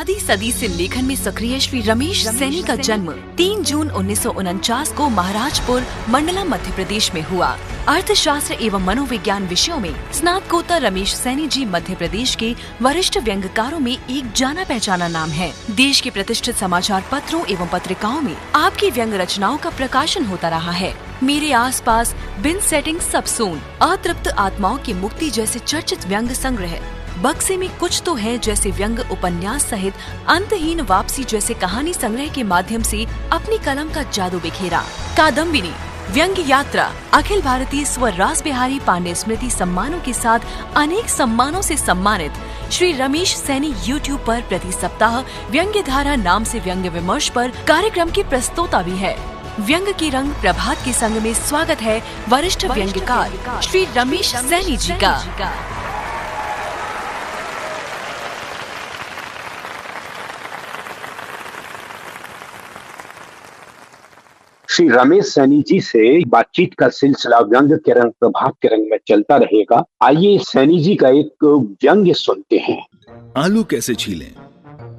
आधी सदी से लेखन में सक्रिय श्री रमेश सैनी का जन्म 3 जून 1949 को महाराजपुर, मंडला, मध्य प्रदेश में हुआ। अर्थशास्त्र एवं मनोविज्ञान विषयों में स्नातकोत्तर रमेश सैनी जी मध्य प्रदेश के वरिष्ठ व्यंग्यकारों में एक जाना पहचाना नाम है। देश के प्रतिष्ठित समाचार पत्रों एवं पत्रिकाओं में आपकी व्यंग रचनाओं का प्रकाशन होता रहा है। मेरे आसपास, बिन सेटिंग सब सून, अतृप्त आत्माओं की मुक्ति जैसे चर्चित व्यंग संग्रह, बक्से में कुछ तो है जैसे व्यंग उपन्यास सहित अंतहीन वापसी जैसे कहानी संग्रह के माध्यम से अपनी कलम का जादू बिखेरा। कादम्बिनी, व्यंग्य यात्रा, अखिल भारतीय स्वर रास बिहारी पांडे स्मृति सम्मानों के साथ अनेक सम्मानों से सम्मानित श्री रमेश सैनी YouTube पर प्रति सप्ताह व्यंग्य धारा नाम से व्यंग्य विमर्श पर कार्यक्रम की प्रस्तोता भी है। व्यंग की रंग प्रभात के संग में स्वागत है वरिष्ठ व्यंग्यकार श्री रमेश सैनी जी का। श्री रमेश सैनी जी से बातचीत का सिलसिला व्यंग के रंग प्रभात के रंग में चलता रहेगा। आइए सैनी जी का एक व्यंग्य सुनते हैं। आलू कैसे छीलें?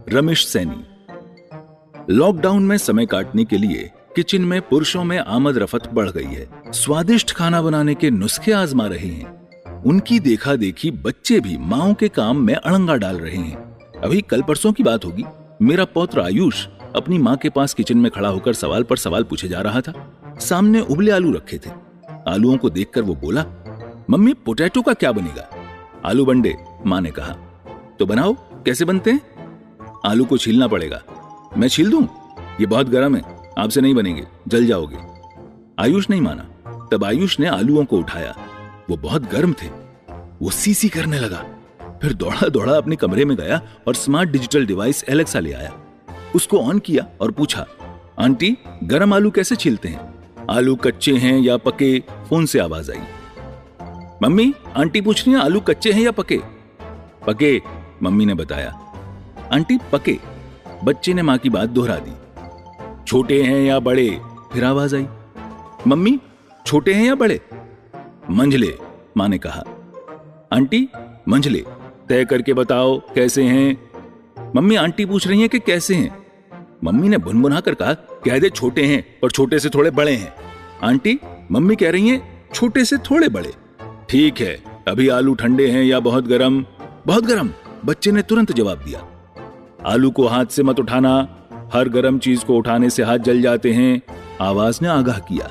रमेश सैनी। लॉकडाउन में समय काटने के लिए किचन में पुरुषों में आमद रफत बढ़ गई है। स्वादिष्ट खाना बनाने के नुस्खे आजमा रहे हैं। उनकी देखा देखी बच्चे भी माओं के काम में अड़ंगा डाल रहे हैं। अभी कल परसों की बात होगी, मेरा पौत्र आयुष अपनी माँ के पास किचन में खड़ा होकर सवाल पर सवाल पूछे जा रहा था। सामने उबले आलू रखे थे। आलूओं को देखकर वो बोला, मम्मी पोटैटो का क्या बनेगा? आलू बंडे, माँ ने कहा। तो बनाओ, कैसे बनते हैं? आलू को छीलना पड़ेगा। मैं छील दूं? ये बहुत गर्म है, आपसे नहीं बनेंगे, जल जाओगे। आयुष नहीं माना। तब आयुष ने आलूओं को उठाया। वो बहुत गर्म थे। वो सी करने लगा। फिर दौड़ा दौड़ा अपने कमरे में गया और स्मार्ट डिजिटल डिवाइस एलेक्सा ले आया। उसको ऑन किया और पूछा, आंटी गरम आलू कैसे छीलते हैं? आलू कच्चे हैं या पके? फोन से आवाज आई। मम्मी, आंटी पूछ रही हैं आलू कच्चे हैं या पके? पके, मम्मी ने बताया। आंटी पके। बच्चे ने मां की बात दोहरा दी। छोटे हैं या बड़े? फिर आवाज आई। मम्मी छोटे हैं या बड़े? मंझले, मां ने कहा। आंटी मंझले, तय करके बताओ कैसे हैं? मम्मी आंटी पूछ रही हैं कि कैसे हैं। मम्मी ने भुनभुना कर कहा, कह दे छोटे हैं पर छोटे से थोड़े बड़े हैं। आंटी, मम्मी कह रही हैं छोटे से थोड़े बड़े। ठीक है, अभी आलू ठंडे हैं या बहुत गरम? बहुत गरम, बच्चे ने तुरंत जवाब दिया। आलू को हाथ से मत उठाना, हर गरम चीज को उठाने से हाथ जल जाते हैं, आवाज ने आगाह किया।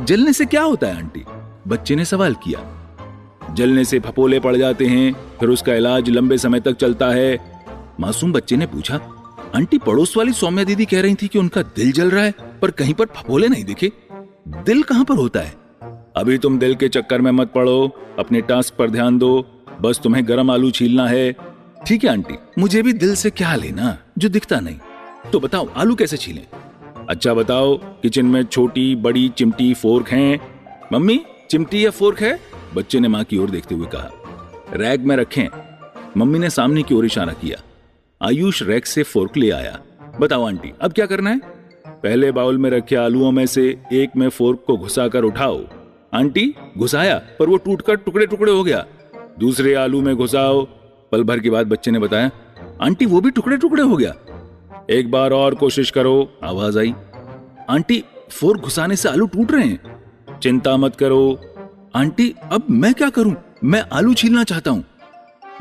जलने से क्या होता है आंटी? बच्चे ने सवाल किया। जलने से फपोले पड़ जाते हैं, फिर उसका इलाज लंबे समय तक चलता है। मासूम बच्चे ने पूछा, आंटी पड़ोस वाली सौम्या दीदी कह रही थी कि उनका दिल जल रहा है पर कहीं पर फपोले नहीं दिखे। दिल कहां पर होता है? अभी तुम दिल के चक्कर में मत पड़ो, अपने टास्क पर ध्यान दो, बस तुम्हें गरम आलू छीलना है। ठीक है आंटी, मुझे भी दिल से क्या लेना जो दिखता नहीं। तो बताओ आलू कैसे छीलें? अच्छा बताओ, किचन में छोटी बड़ी चिमटी फोर्क हैं? मम्मी चिमटी या फोर्क है? बच्चे ने मां की ओर देखते हुए कहा। रैक में रखें। मम्मी ने सामने की ओर इशारा किया। आयुष रैक से फोर्क ले आया। बताओ आंटी, अब क्या करना है? पहले बाउल में रखे आलूओं में से एक में फोर्क को घुसाकर उठाओ। आंटी घुसाया पर वो टूटकर टुकड़े टुकड़े हो गया। दूसरे आलू में घुसाओ। पल भर के बाद बच्चे ने बताया, आंटी वो भी टुकड़े टुकड़े हो गया। एक बार और कोशिश करो, आवाज आई। आंटी फोर्क घुसाने से आलू टूट रहे हैं। चिंता मत करो। आंटी अब मैं क्या करूं? मैं आलू छीलना चाहता हूं।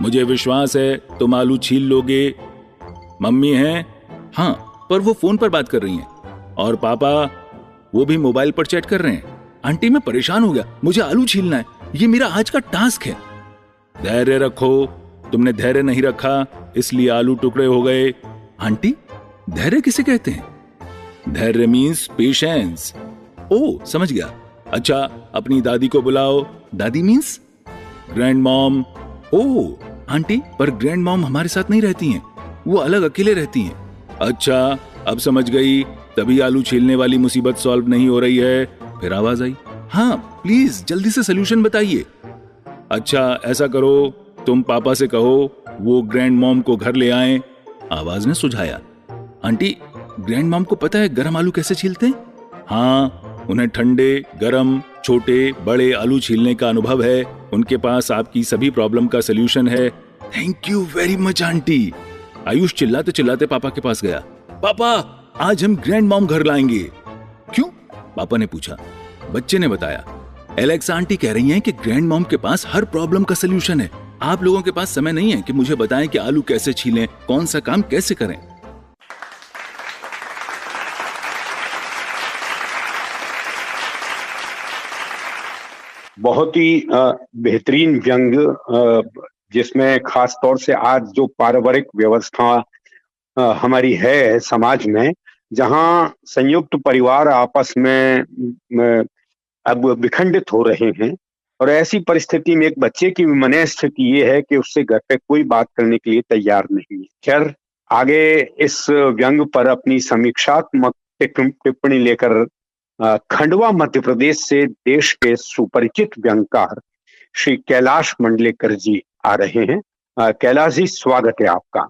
मुझे विश्वास है तुम आलू छील लोगे। मम्मी हैं? हाँ, पर वो फोन पर बात कर रही हैं। और पापा? वो भी मोबाइल पर चैट कर रहे हैं। आंटी मैं परेशान हो गया, मुझे आलू छीलना है, ये मेरा आज का टास्क है। धैर्य रखो, तुमने धैर्य नहीं रखा इसलिए आलू टुकड़े हो गए। आंटी धैर्य किसे कहते हैं? धैर्य मीन्स पेशेंस। ओह समझ गया। अच्छा अपनी दादी को बुलाओ। दादी मीन्स ग्रैंड मॉम। ओह आंटी, पर ग्रैंड मॉम हमारे साथ नहीं रहती हैं, वो अलग अकेले रहती हैं। अच्छा अब समझ गई, तभी आलू छीलने वाली मुसीबत सॉल्व नहीं हो रही है। फिर आवाज आई, हाँ प्लीज जल्दी से सोल्यूशन बताइए। अच्छा ऐसा करो, तुम पापा से कहो वो ग्रैंड मॉम को घर ले आएं। आवाज ने सुझाया। आंटी ग्रैंड मॉम को पता है गरम आलू कैसे छीलते हैं? हाँ, उन्हें ठंडे गरम छोटे बड़े आलू छीलने का अनुभव है। उनके पास आपकी सभी प्रॉब्लम का सलूशन है। Thank you very much aunty. Ayush चिल्लाते चिल्लाते पापा के पास गया। पापा, आज हम ग्रैंड मॉम घर लाएंगे। क्यों? पापा ने पूछा। बच्चे ने बताया, एलेक्सा आंटी कह रही हैं कि ग्रैंड मॉम के पास हर प्रॉब्लम का सलूशन है। आप लोगों के पास समय नहीं है कि मुझे बताएं कि आलू कैसे छीलें, कौन सा काम कैसे करें। बहुत ही बेहतरीन व्यंग, जिसमें खास तौर से आज जो पारिवारिक व्यवस्था हमारी है समाज में, जहां संयुक्त परिवार आपस में अब विखंडित हो रहे हैं, और ऐसी परिस्थिति में एक बच्चे की मनः स्थिति ये है कि उससे घर पे कोई बात करने के लिए तैयार नहीं है। खैर, आगे इस व्यंग पर अपनी समीक्षात्मक टिप्पणी लेकर खंडवा मध्य प्रदेश से देश के सुपरिचित व्यंगकार श्री कैलाश मंडलेकर जी आ रहे हैं। कैलाश जी, स्वागत है आपका।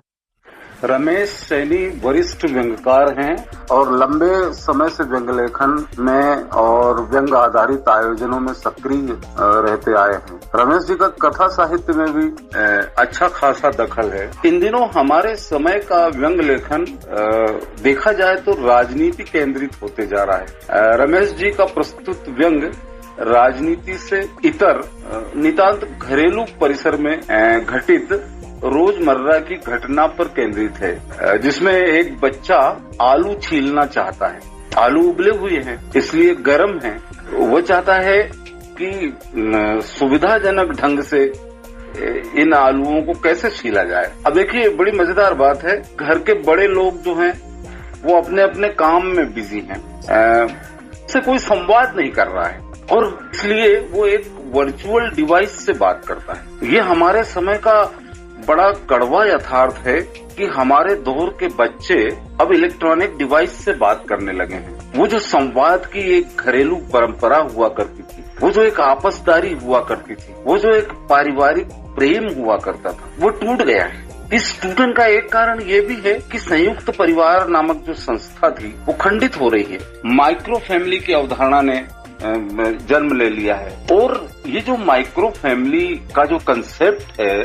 रमेश सैनी वरिष्ठ व्यंग्यकार हैं और लंबे समय से व्यंग लेखन में और व्यंग आधारित आयोजनों में सक्रिय रहते आए हैं। रमेश जी का कथा साहित्य में भी अच्छा खासा दखल है। इन दिनों हमारे समय का व्यंग लेखन देखा जाए तो राजनीति केंद्रित होते जा रहा है। रमेश जी का प्रस्तुत व्यंग राजनीति से इतर नितांत घरेलू परिसर में घटित रोजमर्रा की घटना पर केंद्रित है, जिसमें एक बच्चा आलू छीलना चाहता है। आलू उबले हुए हैं, इसलिए गर्म हैं। वो चाहता है कि सुविधाजनक ढंग से इन आलूओं को कैसे छीला जाए। अब देखिए, बड़ी मजेदार बात है, घर के बड़े लोग जो हैं वो अपने अपने काम में बिजी हैं, से कोई संवाद नहीं कर रहा है और इसलिए वो एक वर्चुअल डिवाइस से बात करता है। ये हमारे समय का बड़ा कड़वा यथार्थ है कि हमारे दौर के बच्चे अब इलेक्ट्रॉनिक डिवाइस से बात करने लगे हैं। वो जो संवाद की एक घरेलू परंपरा हुआ करती थी, वो जो एक आपसदारी हुआ करती थी, वो जो एक पारिवारिक प्रेम हुआ करता था, वो टूट गया है। इस टूटन का एक कारण ये भी है कि संयुक्त परिवार नामक जो संस्था थी वो खंडित हो रही है। माइक्रो फैमिली की अवधारणा ने जन्म ले लिया है और ये जो माइक्रो फैमिली का जो कंसेप्ट है,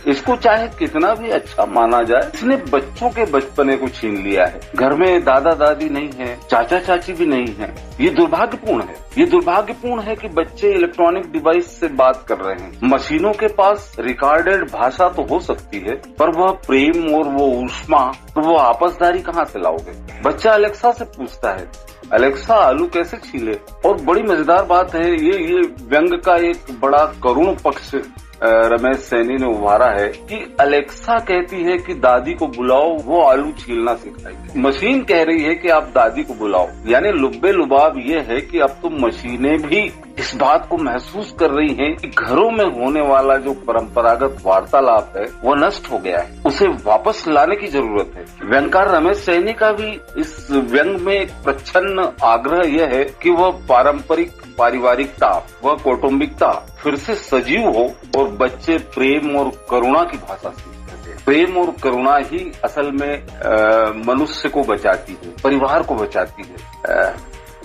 इसको चाहे कितना भी अच्छा माना जाए, इसने बच्चों के बचपने को छीन लिया है। घर में दादा दादी नहीं है, चाचा चाची भी नहीं है। ये दुर्भाग्यपूर्ण है। ये दुर्भाग्यपूर्ण है कि बच्चे इलेक्ट्रॉनिक डिवाइस से बात कर रहे हैं। मशीनों के पास रिकॉर्डेड भाषा तो हो सकती है, पर वह प्रेम और वो ऊष्मा, तो वो आपसदारी कहाँ से लाओगे। बच्चा अलेक्सा से पूछता है, अलेक्सा आलू कैसे छीले। और बड़ी मजेदार बात है, ये व्यंग का एक बड़ा करुण पक्ष रमेश सैनी ने उभारा है कि अलेक्सा कहती है कि दादी को बुलाओ, वो आलू छीलना सिखाएगी। मशीन कह रही है कि आप दादी को बुलाओ। यानी लुब्बे लुबाब ये है कि अब तो मशीनें भी इस बात को महसूस कर रही हैं कि घरों में होने वाला जो परंपरागत वार्तालाप है वो नष्ट हो गया है, उसे वापस लाने की जरूरत है। व्यंगकार रमेश सैनी का भी इस व्यंग में एक प्रच्छन्न आग्रह यह है कि वह पारंपरिक पारिवारिकता, वह कौटुंबिकता फिर से सजीव हो और बच्चे प्रेम और करुणा की भाषा सीखते हैं। प्रेम और करुणा ही असल में मनुष्य को बचाती है, परिवार को बचाती है।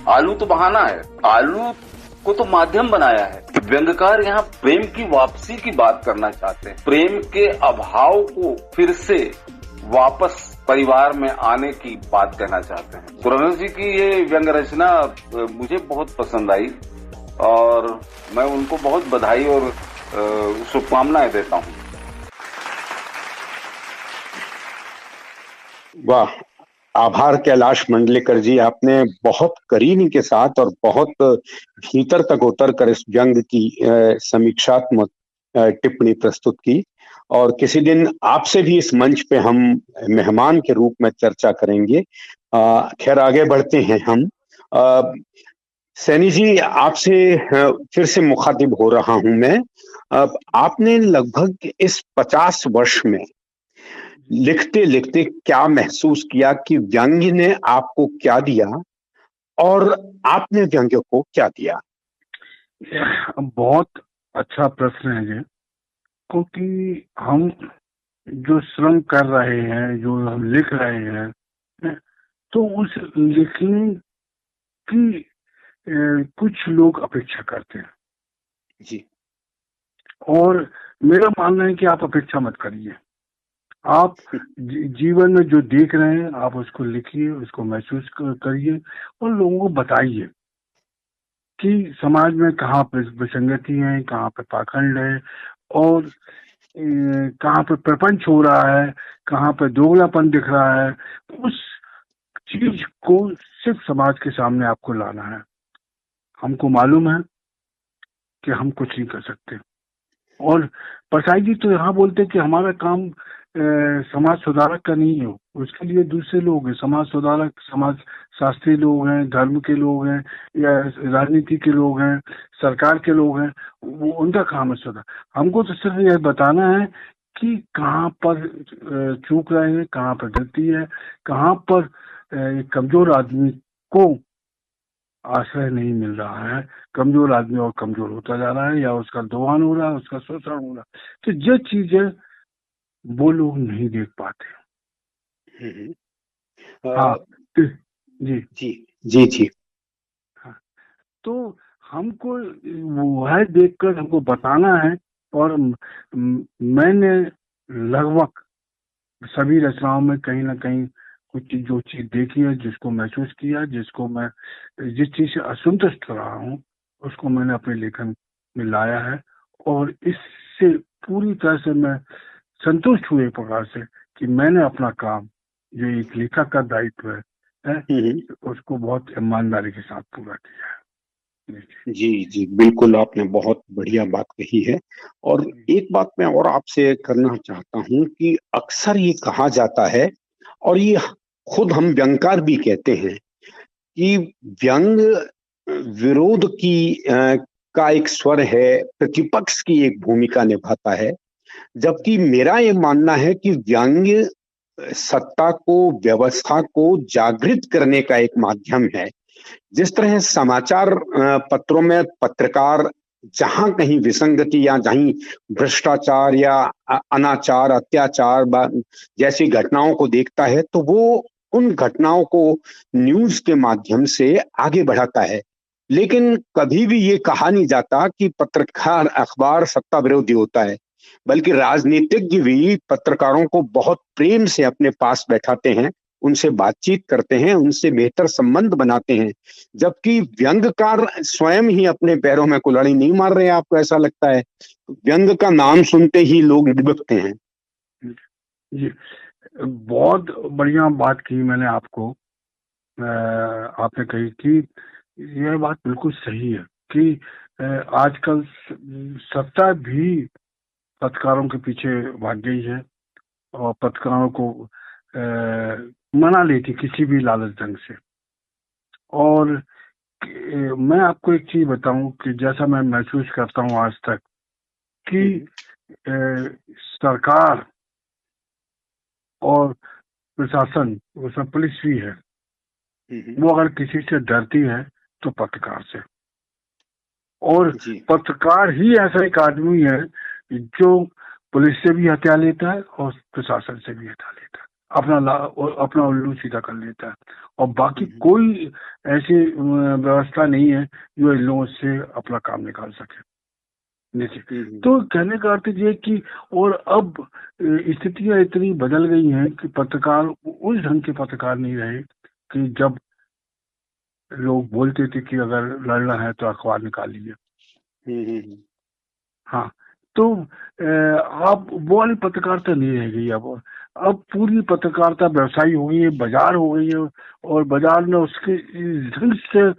आलू तो बहाना है, आलू को तो माध्यम बनाया है। व्यंग्यकार यहाँ प्रेम की वापसी की बात करना चाहते हैं, प्रेम के अभाव को फिर से वापस परिवार में आने की बात कहना चाहते हैं। तो रमेश जी की ये व्यंग रचना मुझे बहुत पसंद आई और मैं उनको बहुत बधाई और शुभकामनाएं देता हूँ। वाह, आभार कैलाश मंडलेकर जी, आपने बहुत करीनी के साथ और बहुत भीतर तक उतर कर इस व्यंग की समीक्षात्मक टिप्पणी प्रस्तुत की। और किसी दिन आपसे भी इस मंच पे हम मेहमान के रूप में चर्चा करेंगे। खैर, आगे बढ़ते हैं हम। सैनी जी, आपसे फिर से मुखातिब हो रहा हूं मैं। आपने लगभग इस 50 वर्ष में लिखते लिखते क्या महसूस किया कि व्यंग्य ने आपको क्या दिया और आपने व्यंग्य को क्या दिया? बहुत अच्छा प्रश्न है ये, क्योंकि हम जो श्रम कर रहे हैं, जो हम लिख रहे हैं, तो उस लिखने की कुछ लोग अपेक्षा करते हैं जी। और मेरा मानना है कि आप अपेक्षा मत करिए। आप जीवन में जो देख रहे हैं आप उसको लिखिए, उसको महसूस करिए और लोगों को बताइए कि समाज में कहाँ पर विसंगति है, कहाँ पर पाखंड है और कहाँ पर प्रपंच हो रहा है, कहाँ पर दोगलापन दिख रहा है। उस चीज को सिर्फ समाज के सामने आपको लाना है। हमको मालूम है कि हम कुछ नहीं कर सकते। और परसाई जी तो यहाँ बोलते कि हमारा काम समाज सुधारक का नहीं हो, उसके लिए दूसरे लोग हैं, समाज सुधारक, समाज शास्त्री लोग हैं, धर्म के लोग हैं या राजनीति के लोग हैं, सरकार के लोग हैं, वो उनका काम है सुधार। हमको तो सिर्फ यह बताना है कि कहाँ पर चूक रहे हैं, कहाँ पर गलती है, कहाँ पर कमजोर आदमी को आश्रय नहीं मिल रहा है, कमजोर आदमी और कमजोर होता जा रहा है या उसका दोहन हो रहा है, उसका शोषण हो रहा है। तो ये चीजें वो लोग नहीं देख पाते। हाँ जी जी जी जी। हाँ, तो हमको वह देखकर हमको बताना है। और मैंने लगभग सभी रचनाओं में कहीं ना कहीं कुछ जो चीज देखी है, जिसको महसूस किया, जिसको मैं जिस चीज से असंतुष्ट रहा हूँ उसको मैंने अपने लेखन में लाया है। और इससे पूरी तरह से मैं संतुष्ट हुए प्रकार से कि मैंने अपना काम जो एक लेखक का दायित्व है उसको बहुत ईमानदारी के साथ पूरा किया है। जी जी बिल्कुल, आपने बहुत बढ़िया बात कही है। और एक बात मैं और आपसे करना चाहता हूँ कि अक्सर ये कहा जाता है और ये खुद हम व्यंगकार भी कहते हैं कि व्यंग विरोध की का एक स्वर है, प्रतिपक्ष की एक भूमिका निभाता है। जबकि मेरा ये मानना है कि व्यंग्य सत्ता को, व्यवस्था को जागृत करने का एक माध्यम है। जिस तरह समाचार पत्रों में पत्रकार जहां कहीं विसंगति या जहां भ्रष्टाचार या अनाचार, अत्याचार जैसी घटनाओं को देखता है तो वो उन घटनाओं को न्यूज के माध्यम से आगे बढ़ाता है। लेकिन कभी भी ये कहा नहीं जाता कि पत्रकार, अखबार सत्ता विरोधी होता है, बल्कि राजनीतिज्ञ भी पत्रकारों को बहुत प्रेम से अपने पास बैठाते हैं, उनसे बातचीत करते हैं, उनसे बेहतर संबंध बनाते हैं। जबकि व्यंग्यकार स्वयं ही अपने पैरों में कुल्हाड़ी नहीं मार रहे हैं। आपको ऐसा लगता है? व्यंग्य का नाम सुनते ही लोग डिबकते हैं। जी, बहुत बढ़िया बात की मैंने आपको। आपने कही कि यह बात बिल्कुल सही है कि आजकल सत्ता भी पत्रकारों के पीछे भाग गई है और पत्रकारों को मना लेती किसी भी लालच ढंग से। और मैं आपको एक चीज बताऊं कि जैसा मैं महसूस करता हूं आज तक कि सरकार और प्रशासन, उसमें पुलिस भी है, वो अगर किसी से डरती है तो पत्रकार से। और पत्रकार ही ऐसा एक आदमी है जो पुलिस से भी हथियार लेता है और प्रशासन से भी हथियार लेता है, अपना उल्लू सीधा कर लेता है। और बाकी कोई ऐसी व्यवस्था नहीं है जो इन लोगों से अपना काम निकाल सके। तो कहने का अर्थ ये कि और अब स्थितियां इतनी बदल गई हैं कि पत्रकार उस ढंग के पत्रकार नहीं रहे कि जब लोग बोलते थे कि अगर लड़ना है तो अखबार निकाल लीजिए। हाँ, तो अब वो वाली पत्रकारिता नहीं रह गई। अब पूरी पत्रकारिता व्यवसायी हो गई है, बाजार हो गई है और बाजार ने उसके ढंग से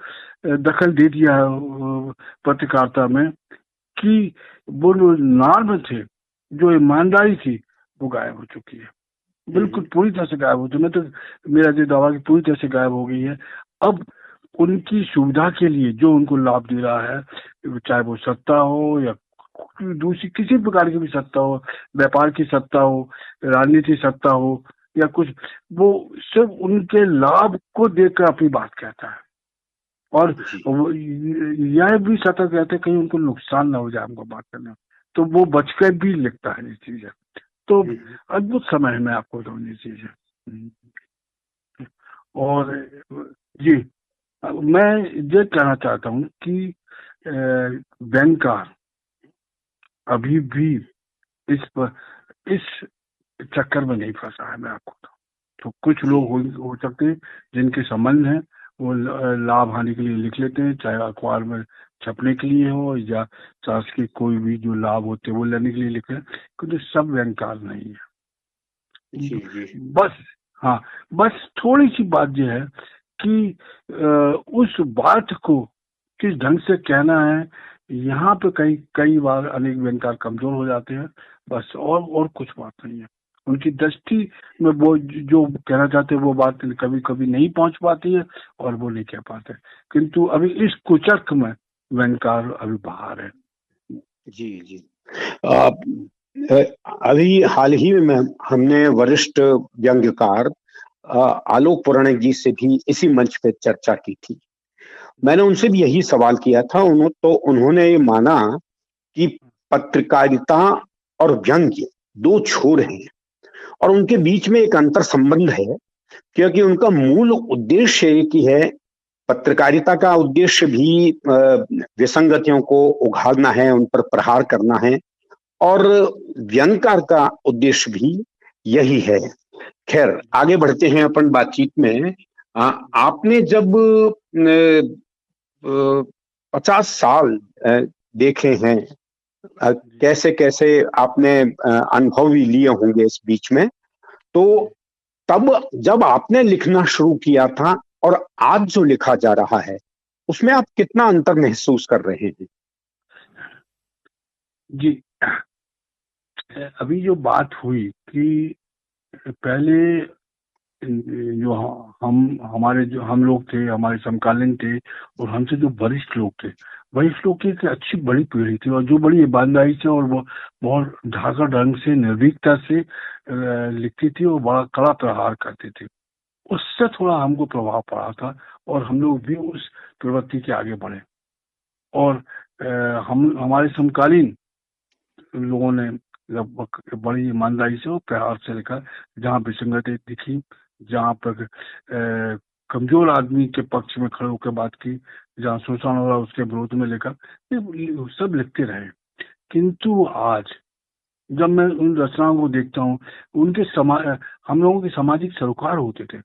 दखल दे दिया है पत्रकारिता में कि वो नॉर्म थे, जो ईमानदारी थी, वो गायब हो चुकी है, बिल्कुल पूरी तरह से गायब हो चुकी है। तो मेरा जो दावा की पूरी तरह से गायब हो गई है। अब उनकी सुविधा के लिए जो उनको लाभ दे रहा है, चाहे वो सत्ता हो या दूसरी किसी प्रकार की भी सत्ता हो, व्यापार की सत्ता हो, राजनीति सत्ता हो या कुछ, वो सिर्फ उनके लाभ को देखकर अपनी बात कहता है। और यह भी सतर्क रहते कहीं उनको नुकसान ना हो जाए हमको बात करना, तो वो बचकर भी लिखता है ये चीजें। तो अद्भुत समय है, मैं आपको बताऊँ ये चीजें। और जी, मैं ये कहना चाहता हूँ कि व्यंगकार अभी भी इस चक्कर में नहीं फंसा है मैं आपको तो कुछ लोग हो सकते हैं जिनके संबंध हैं, वो लाभ हानि के लिए लिख लेते हैं, चाहे अखबार में छपने के लिए हो या शासकीय कोई भी जो लाभ होते हैं वो लेने के लिए लिख रहे हैं, क्योंकि सब व्यंगकार नहीं है। जी जी। बस हाँ, बस थोड़ी सी बात यह है कि उस बात को किस ढंग से कहना है, यहाँ पे कई बार अनेक व्यंगकार कमजोर हो जाते हैं, बस और कुछ बात नहीं है। उनकी दृष्टि में वो जो कहना चाहते हैं वो बात कभी कभी नहीं पहुंच पाती है और वो नहीं कह पाते, किंतु अभी इस कुचक्र में व्यंगकार अभी बाहर है। जी जी। अभी हाल ही में हमने वरिष्ठ व्यंग्यकार आलोक पुराणिक जी से भी इसी मंच पे चर्चा की थी। मैंने उनसे भी यही सवाल किया था। उन्होंने ये माना कि पत्रकारिता और व्यंग्य दो छोर हैं और उनके बीच में एक अंतर संबंध है, क्योंकि उनका मूल उद्देश्य एक ही है। पत्रकारिता का उद्देश्य भी विसंगतियों को उघाड़ना है, उन पर प्रहार करना है, और व्यंग्यकार का उद्देश्य भी यही है। खैर, आगे बढ़ते हैं अपन बातचीत में। आपने जब 50 साल देखे हैं, कैसे कैसे आपने अनुभव भी लिए होंगे इस बीच में, तो तब जब आपने लिखना शुरू किया था और आज जो लिखा जा रहा है उसमें आप कितना अंतर महसूस कर रहे हैं? जी, अभी जो बात हुई कि पहले जो हम लोग थे, हमारे समकालीन थे और हमसे जो वरिष्ठ लोग थे की एक अच्छी बड़ी पीढ़ी थी और जो बड़ी ईमानदारी से और वो बहुत ढाका ढंग से निर्भीकता से लिखती थी और बड़ा कड़ा प्रहार करती थी। उससे थोड़ा हमको प्रभाव पड़ा था और हम लोग भी उस प्रवृत्ति के आगे बढ़े और हमारे समकालीन लोगों ने बड़ी ईमानदारी से और प्यार से लिखा। जहाँ विसंगति दिखी, जहाँ पर कमजोर आदमी के पक्ष में खड़े होकर बात की, जहाँ शोषण हो रहा उसके विरोध में लिखा, ये सब लिखते रहे। किंतु आज जब मैं उन रचनाओं को देखता हूँ, उनके हम लोगों के सामाजिक सरोकार होते थे,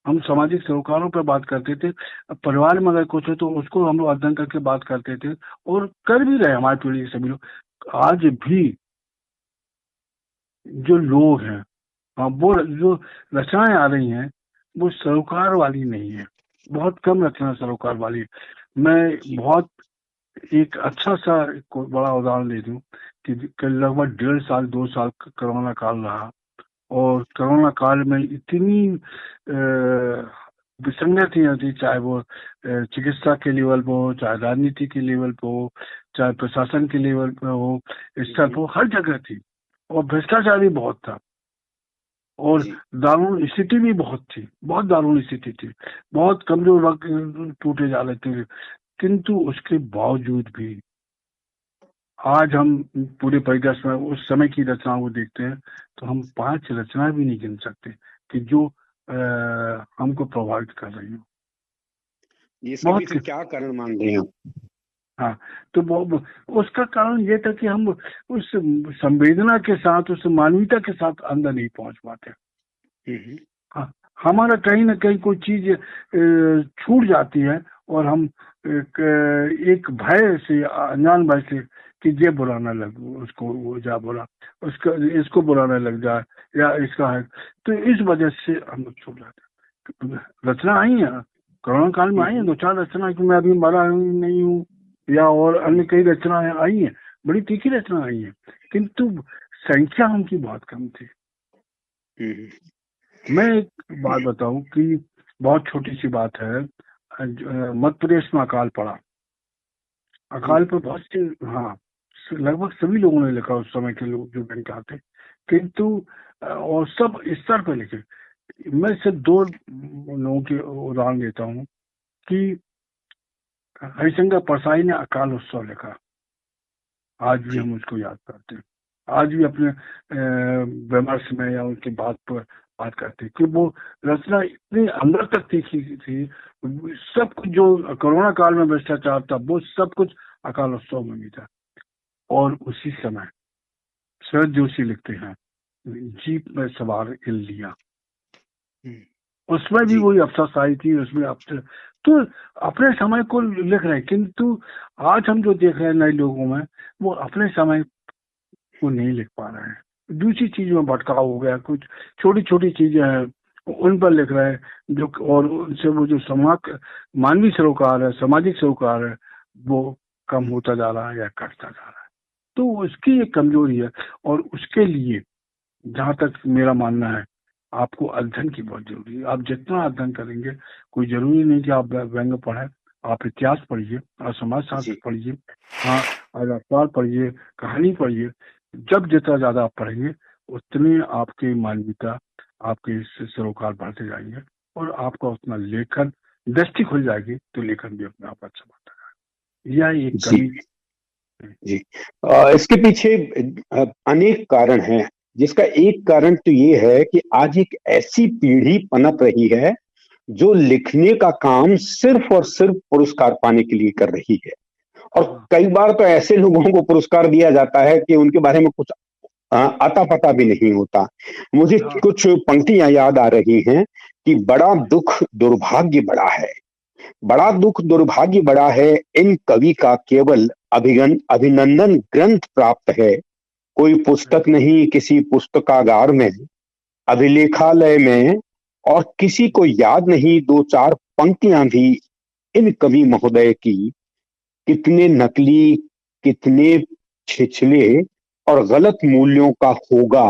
हम सामाजिक सरोकारों पर बात करते थे। परिवार में अगर कुछ है तो उसको हम लोग अध्ययन करके बात करते थे और कर भी रहे हमारी पीढ़ी के सभी लोग। आज भी जो लोग हैं, वो जो रचनाएं आ रही हैं वो सरोकार वाली नहीं है, बहुत कम रचना सरोकार वाली। मैं बहुत एक अच्छा सा बड़ा उदाहरण दे दूं कि लगभग 1.5 साल 2 साल कोरोना काल रहा और कोरोना काल में इतनी विसंगतियां थी, चाहे वो चिकित्सा के लेवल पे हो, चाहे राजनीति के लेवल पे हो, चाहे प्रशासन के लेवल पे हो, स्तर पे हो, हर जगह थी और भ्रष्टाचार भी बहुत था और दारुण स्थिति भी बहुत थी, बहुत दारुण स्थिति थी, बहुत कमजोर वक्त टूटे जा रहे थे। किंतु उसके बावजूद भी आज हम पूरे परिदृश्य में उस समय की रचनाओं को देखते हैं तो हम 5 रचना भी नहीं गिन सकते कि जो हमको प्रभावित कर रही हो। ये क्या कारण मान रहे हैं? हाँ, तो उसका कारण ये था कि हम उस संवेदना के साथ, उस मानवीयता के साथ अंदर नहीं पहुंच पाते। हाँ, हमारा कहीं ना कहीं कोई चीज छूट जाती है और हम एक भय से, अनजान भय से कि ये बुरा ना लग, उसको वो जा बुरा, उसका इसको बुरा ना लग जाए या इसका है, तो इस वजह से हम लोग छूट जाते। रचना आई है, कोरोना काल में आई है 2-4 रचना कि मैं अभी मरा नहीं हूँ या और अन्य कई रचनाएं आई हैं, बड़ी तीखी रचना आई है, किंतु संख्या उनकी बहुत कम थी। मैं एक बात बताऊं कि बहुत छोटी सी बात है, मध्य प्रदेश में अकाल पड़ा, अकाल पर बहुत से, हाँ, लगभग सभी लोगों ने लिखा उस समय के लोग जो व्यंग्यकार थे, किंतु और सब स्तर पर लिखे। मैं सिर्फ 2 लोगों के उदाहरण देता हूँ कि हरिशंकर परसाई ने अकाल उत्सव लिखा, आज भी हम उसको याद करते हैं, आज भी अपने विमर्श में या उनकी बात पर बात करते हैं कि वो रचना इतनी अंदर तक थी। सब कुछ जो कोरोना काल में भ्रष्टाचार था वो सब कुछ अकाल उत्सव में भी था। और उसी समय शरद जोशी लिखते हैं जीप में सवार कर लिया। हम्म, उसमें भी जी वही अफसरशाही थी, उसमें अफसर तो अपने समय को लिख रहे हैं, किंतु आज हम जो देख रहे हैं नए लोगों में, वो अपने समय को नहीं लिख पा रहे हैं। दूसरी चीज में भटकाव हो गया, कुछ छोटी छोटी चीजें हैं उन पर लिख रहे हैं, जो और उनसे वो जो समाज मानवीय सरोकार है, सामाजिक सरोकार है, वो कम होता जा रहा है या घटता जा रहा है। तो उसकी एक कमजोरी है, और उसके लिए जहां तक मेरा मानना है, आपको अध्ययन की बहुत जरूरी है। आप जितना अध्ययन करेंगे, कोई जरूरी नहीं कि आप व्यंग पढ़ें, आप इतिहास पढ़िए और समाज शास्त्र जी पढ़िए, हाँ, और अखबार पढ़िए, कहानी पढ़िए। जब जितना ज्यादा आप पढ़ेंगे, उतनी आपकी मानवीयता, आपके सरोकार बढ़ते जाएंगे, और आपका उतना लेखन दृष्टि खुल जाएगी, तो लेखन भी अपने आप अच्छा बनता है। यह एक जी कमी है। जी इसके पीछे अनेक कारण हैं, जिसका एक कारण तो ये है कि आज एक ऐसी पीढ़ी पनप रही है जो लिखने का काम सिर्फ और सिर्फ पुरस्कार पाने के लिए कर रही है। और हाँ कई बार तो ऐसे लोगों को पुरस्कार दिया जाता है कि उनके बारे में कुछ अता पता भी नहीं होता। मुझे हाँ कुछ पंक्तियां याद आ रही हैं कि बड़ा दुख दुर्भाग्य बड़ा है, बड़ा दुख दुर्भाग्य बड़ा है, इन कवि का केवल अभिनंदन ग्रंथ प्राप्त है। कोई पुस्तक नहीं किसी पुस्तकागार में, अभिलेखालय में, और किसी को याद नहीं दो चार पंक्तियां भी इन कवि महोदय की। कितने नकली, कितने छिछले और गलत मूल्यों का होगा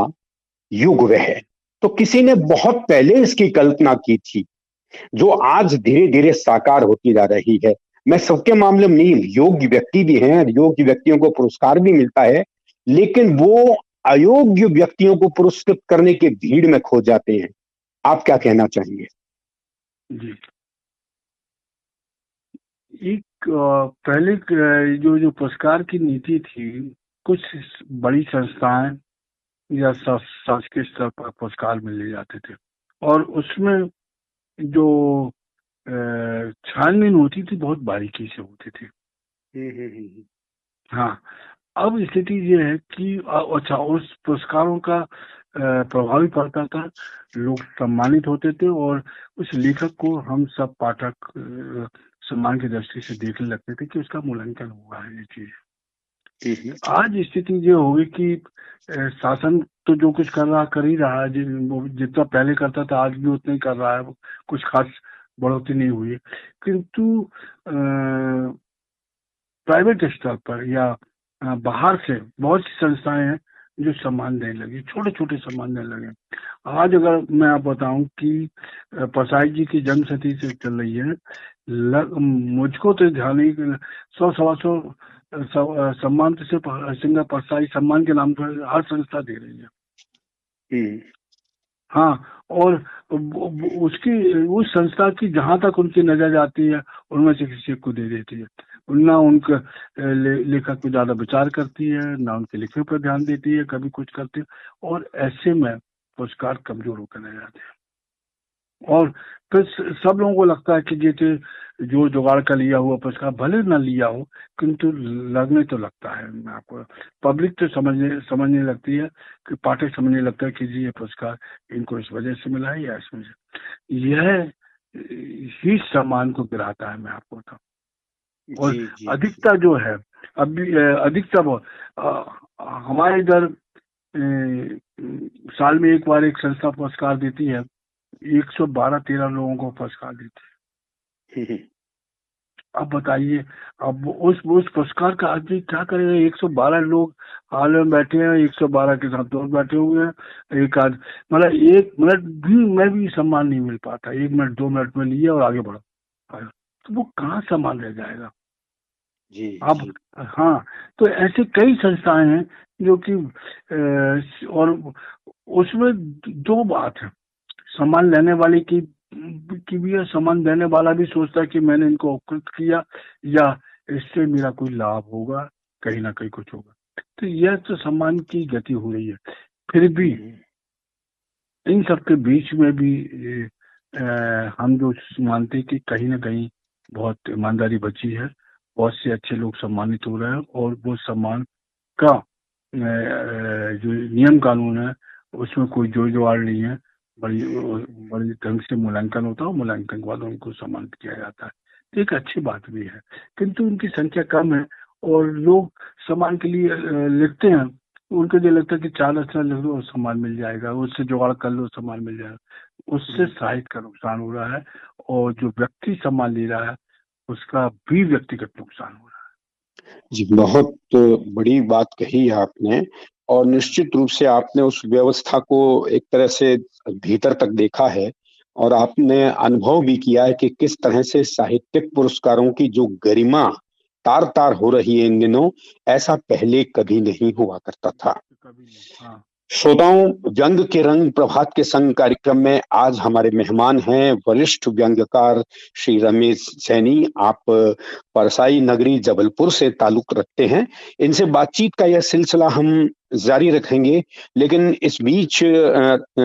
युग वह। तो किसी ने बहुत पहले इसकी कल्पना की थी, जो आज धीरे धीरे साकार होती जा रही है। मैं सबके मामले में नहीं, योग्य व्यक्ति भी हैं, योग्य व्यक्तियों को पुरस्कार भी मिलता है, लेकिन वो अयोग्य व्यक्तियों को पुरस्कृत करने के भीड़ में खो जाते हैं। आप क्या कहना चाहेंगे? जी। एक पहले जो जो पुरस्कार की नीति थी, कुछ बड़ी संस्थाएं या शासकीय स्तर पर पुरस्कार मिले जाते थे, और उसमें जो छानबीन होती थी बहुत बारीकी से होती थी। हाँ, अब स्थिति ये है कि अच्छा, उस पुरस्कारों का प्रभाव पड़ता था, लोग सम्मानित होते थे, और उस लेखक को हम सब पाठक सम्मान की दृष्टि से देखने लगते थे कि उसका मूल्यांकन हुआ है ये चीज। आज स्थिति ये होगी कि शासन तो जो कुछ कर ही रहा है, वो जितना पहले करता था आज भी उतना ही कर रहा है, कुछ खास बढ़ोतरी नहीं हुई है। किंतु प्राइवेट स्तर पर या बाहर से बहुत सी संस्थाएं हैं जो सम्मान देने लगी, छोटे छोटे सम्मान देने लगे। आज अगर मैं आप बताऊं कि परसाई जी की जन्मशती से चल रही है, मुझको तो ध्यान नहीं, 100-125 सम्मान तो सिर्फ सिंगर परसाई सम्मान के नाम पर हर संस्था दे रही है। हाँ, और उसकी उस संस्था की जहां तक उनकी नजर जाती है, उनमें से किसी को दे देती है। ना उनके लेखक पे ज्यादा विचार करती है, ना उनके लिखने पर ध्यान देती है, कभी कुछ करती है, और ऐसे में पुरस्कार कमजोर होकर रह जाते हैं। और फिर सब लोगों को लगता है कि जैसे जो जुगाड़ का लिया हुआ पुरस्कार भले ना लिया हो, किंतु लगने तो लगता है। मैं आपको, पब्लिक तो समझने लगती है, कि पाठक समझने लगता है कि जी ये पुरस्कार इनको इस वजह से मिला है या इस वजह से। यह ही सम्मान को गिराता है, मैं आपको बताऊं। और अधिकता जो है, अभी अधिकता हमारे इधर साल में एक बार एक संस्था पुरस्कार देती है, 112-13 लोगों को पुरस्कार देती है। अब बताइए, अब उस पुरस्कार का आदमी क्या करेगा? 112 लोग हाल में बैठे हैं, 112 के साथ और बैठे हुए हैं, एक आध मतलब 1 मिनट भी मैं भी सम्मान नहीं मिल पाता, 1 मिनट 2 मिनट में लिया और आगे बढ़ा, तो वो कहाँ सम्मान रह जाएगा? अब हाँ, तो ऐसे कई संस्थाएं हैं जो कि और उसमें दो बात है, सम्मान लेने वाले की भी है, सम्मान देने वाला भी सोचता है कि मैंने इनको उपकृत किया या इससे मेरा कोई लाभ होगा, कहीं ना कहीं कुछ होगा। तो यह तो सम्मान की गति हो रही है। फिर भी इन सब के बीच में भी हम जो मानते हैं कि कहीं ना कहीं बहुत ईमानदारी बची है, बहुत से अच्छे लोग सम्मानित हो रहे हैं, और वो सम्मान का जो नियम कानून है उसमें कोई जोड़ जवाड़ नहीं है, बड़ी बड़ी ढंग से मूल्यांकन होता है, मूल्यांकन के बाद उनको सम्मानित किया जाता है। तो एक अच्छी बात भी है, किंतु उनकी संख्या कम है और लोग सम्मान के लिए लिखते हैं। उनको जो लगता है कि 4 अक्षर लिख दो और सम्मान मिल जाएगा, उससे जुगाड़ कर लो सम्मान मिल जाएगा। उससे साहित्य का नुकसान हो रहा है और जो व्यक्ति सम्मान ले रहा है उसका भी व्यक्तिगत नुकसान हो रहा है। जी, बहुत बड़ी बात कही आपने, और निश्चित रूप से आपने उस व्यवस्था को एक तरह से भीतर तक देखा है और आपने अनुभव भी किया है कि किस तरह से साहित्यिक पुरस्कारों की जो गरिमा तार तार हो रही है इन दिनों, ऐसा पहले कभी नहीं हुआ करता था। कभी नहीं। हाँ। श्रोताओं, व्यंग के रंग प्रभात के संग कार्यक्रम में आज हमारे मेहमान हैं वरिष्ठ व्यंग्यकार श्री रमेश सैनी। आप परसाई नगरी जबलपुर से ताल्लुक रखते हैं। इनसे बातचीत का यह सिलसिला हम जारी रखेंगे, लेकिन इस बीच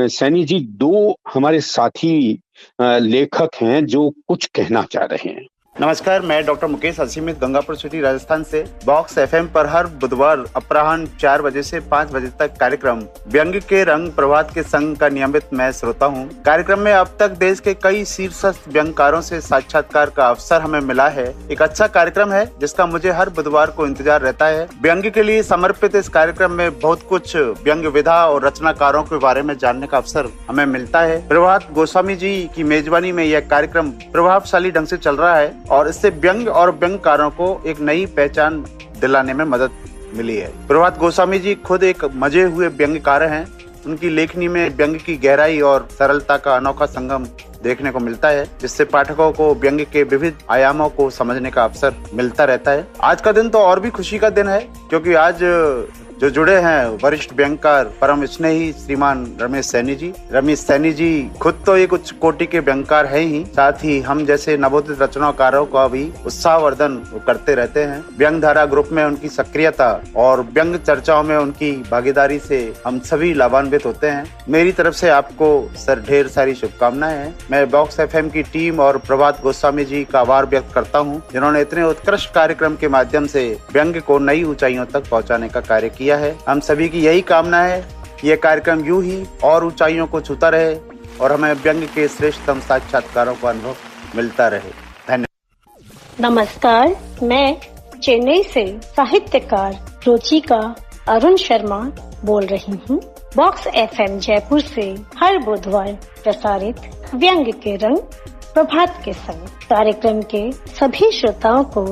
सैनी जी, 2 हमारे साथी लेखक हैं जो कुछ कहना चाह रहे हैं। नमस्कार, मैं डॉक्टर मुकेश असीमित गंगापुर सिटी राजस्थान से बॉक्स एफएम पर हर बुधवार अपराह्न 4 बजे से 5 बजे तक कार्यक्रम व्यंग के रंग प्रभात के संग का नियमित मैं श्रोता हूं। कार्यक्रम में अब तक देश के कई शीर्षस्थ व्यंगकारों से साक्षात्कार का अवसर हमें मिला है। एक अच्छा कार्यक्रम है जिसका मुझे हर बुधवार को इंतजार रहता है। व्यंग के लिए समर्पित इस कार्यक्रम में बहुत कुछ व्यंग विधा और रचनाकारों के बारे में जानने का अवसर हमें मिलता है। प्रभात गोस्वामी जी की मेजबानी में यह कार्यक्रम प्रभावशाली ढंग से चल रहा है और इससे व्यंग और व्यंगकारों को एक नई पहचान दिलाने में मदद मिली है। प्रभात गोस्वामी जी खुद एक मजे हुए व्यंग्यकार हैं। उनकी लेखनी में व्यंग की गहराई और सरलता का अनोखा संगम देखने को मिलता है, जिससे पाठकों को व्यंग के विविध आयामों को समझने का अवसर मिलता रहता है। आज का दिन तो और भी खुशी का दिन है, क्योंकि आज जो जुड़े हैं वरिष्ठ व्यंगकार परम स्नेही श्रीमान रमेश सैनी जी। रमेश सैनी जी खुद तो एक उच्च कोटि के व्यंगकार है ही, साथ ही हम जैसे नवोदित रचनाकारों का भी उत्साहवर्धन करते रहते हैं। व्यंग धारा ग्रुप में उनकी सक्रियता और व्यंग चर्चाओं में उनकी भागीदारी से हम सभी लाभान्वित होते हैं। मेरी तरफ से आपको सर ढेर सारी शुभकामनाएं हैं। मैं बॉक्स एफएम की टीम और प्रभात गोस्वामी जी का आभार व्यक्त करता हूँ, जिन्होंने इतने उत्कृष्ट कार्यक्रम के माध्यम से व्यंग को नई ऊंचाइयों तक पहुँचाने का कार्य किया है। हम सभी की यही कामना है, ये कार्यक्रम यूं ही और ऊंचाइयों को छूता रहे और हमें व्यंग के श्रेष्ठतम साक्षात्कारों का अनुभव मिलता रहे। धन्यवाद। नमस्कार, मैं चेन्नई से साहित्यकार रुचिका अरुण शर्मा बोल रही हूँ। बॉक्स एफएम जयपुर से हर बुधवार प्रसारित व्यंग के रंग प्रभात के संग कार्यक्रम के सभी श्रोताओं को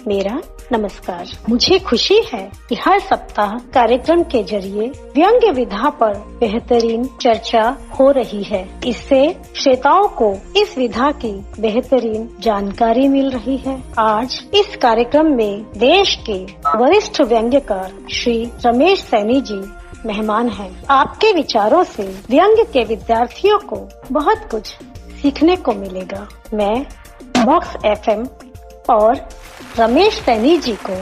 मेरा नमस्कार। मुझे खुशी है कि हर सप्ताह कार्यक्रम के जरिए व्यंग विधा पर बेहतरीन चर्चा हो रही है। इससे श्रोताओं को इस विधा की बेहतरीन जानकारी मिल रही है। आज इस कार्यक्रम में देश के वरिष्ठ व्यंग्यकार श्री रमेश सैनी जी मेहमान हैं। आपके विचारों से व्यंग के विद्यार्थियों को बहुत कुछ सीखने को मिलेगा। मैं बॉक्स एफएम और रमेश सैनी जी को